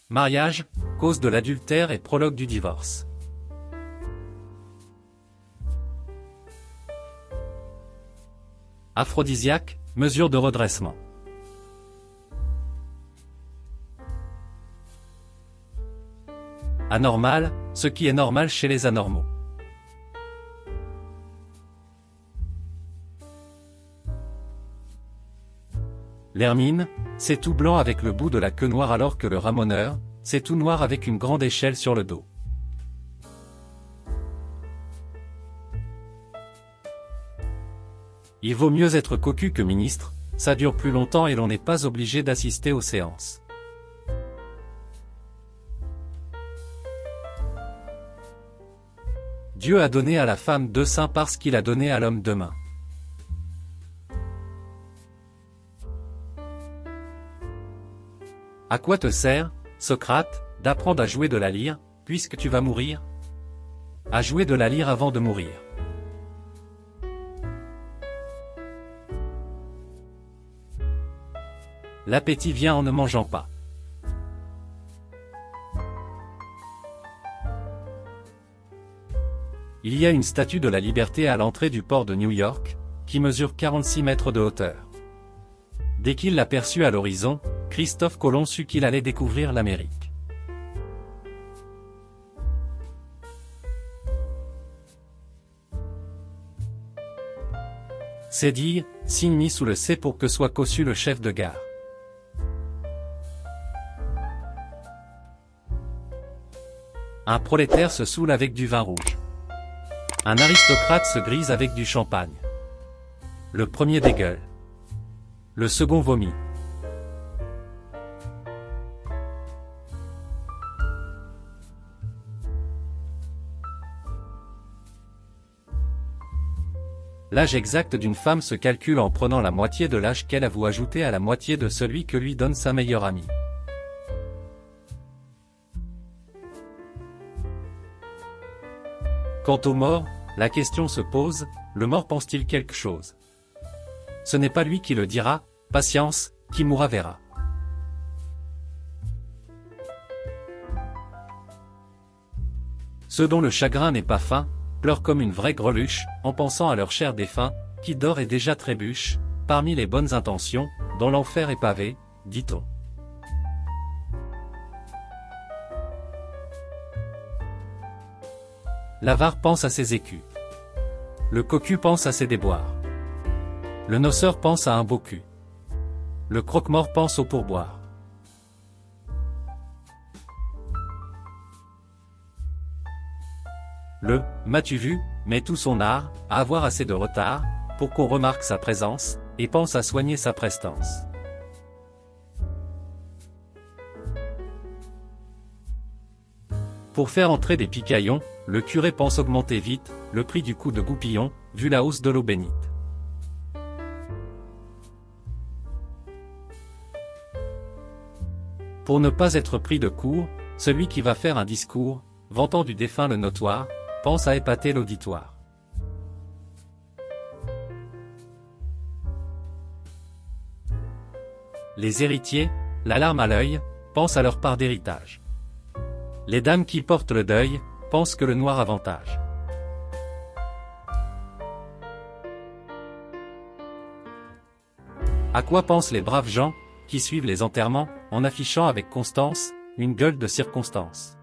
mariage, cause de l'adultère et prologue du divorce. Aphrodisiaque, mesure de redressement. Anormal, ce qui est normal chez les anormaux. L'hermine, c'est tout blanc avec le bout de la queue noire alors que le ramoneur, c'est tout noir avec une grande échelle sur le dos. Il vaut mieux être cocu que ministre, ça dure plus longtemps et l'on n'est pas obligé d'assister aux séances. Dieu a donné à la femme 2 seins parce qu'il a donné à l'homme 2 mains. À quoi te sert, Socrate, d'apprendre à jouer de la lyre, puisque tu vas mourir? À jouer de la lyre avant de mourir. L'appétit vient en ne mangeant pas. Il y a une statue de la Liberté à l'entrée du port de New York, qui mesure 46 mètres de hauteur. Dès qu'il l'aperçut à l'horizon, Christophe Colomb sut qu'il allait découvrir l'Amérique. C'est dire, signe mis sous le C pour que soit cossu le chef de gare. Un prolétaire se saoule avec du vin rouge. Un aristocrate se grise avec du champagne. Le premier dégueule. Le second vomit. L'âge exact d'une femme se calcule en prenant la moitié de l'âge qu'elle avoue ajouter à la moitié de celui que lui donne sa meilleure amie. Quant au mort, la question se pose, le mort pense-t-il quelque chose? Ce n'est pas lui qui le dira, patience, qui mourra verra. Ceux dont le chagrin n'est pas fin, pleurent comme une vraie greluche, en pensant à leur cher défunt, qui dort et déjà trébuche, parmi les bonnes intentions, dont l'enfer est pavé, dit-on. L'avare pense à ses écus. Le cocu pense à ses déboires. Le noceur pense à un beau cul. Le croque-mort pense au pourboire. Le « m'as-tu vu » met tout son art à avoir assez de retard, pour qu'on remarque sa présence, et pense à soigner sa prestance. Pour faire entrer des picaillons, le curé pense augmenter vite le prix du coup de goupillon, vu la hausse de l'eau bénite. Pour ne pas être pris de court, celui qui va faire un discours, vantant du défunt le notoire, pense à épater l'auditoire. Les héritiers, la larme à l'œil, pensent à leur part d'héritage. Les dames qui portent le deuil, pensent que le noir avantage. À quoi pensent les braves gens, qui suivent les enterrements, en affichant avec constance, une gueule de circonstance?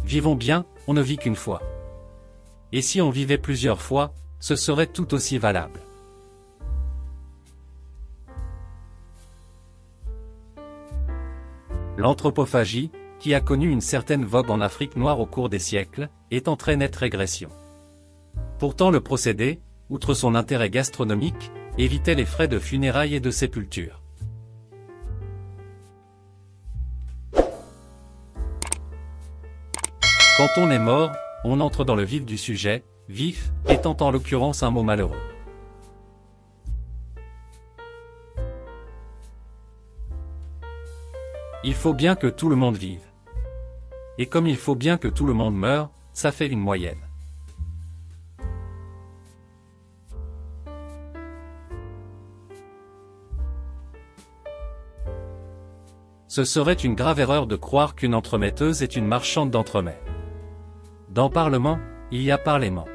Vivons bien, on ne vit qu'une fois. Et si on vivait plusieurs fois, ce serait tout aussi valable. L'anthropophagie, qui a connu une certaine vogue en Afrique noire au cours des siècles, est en très nette régression. Pourtant le procédé, outre son intérêt gastronomique, évitait les frais de funérailles et de sépulture. Quand on est mort, on entre dans le vif du sujet, vif, étant en l'occurrence un mot malheureux. Il faut bien que tout le monde vive. Et comme il faut bien que tout le monde meure, ça fait une moyenne. Ce serait une grave erreur de croire qu'une entremetteuse est une marchande d'entremets. Dans Parlement, il y a Parlement.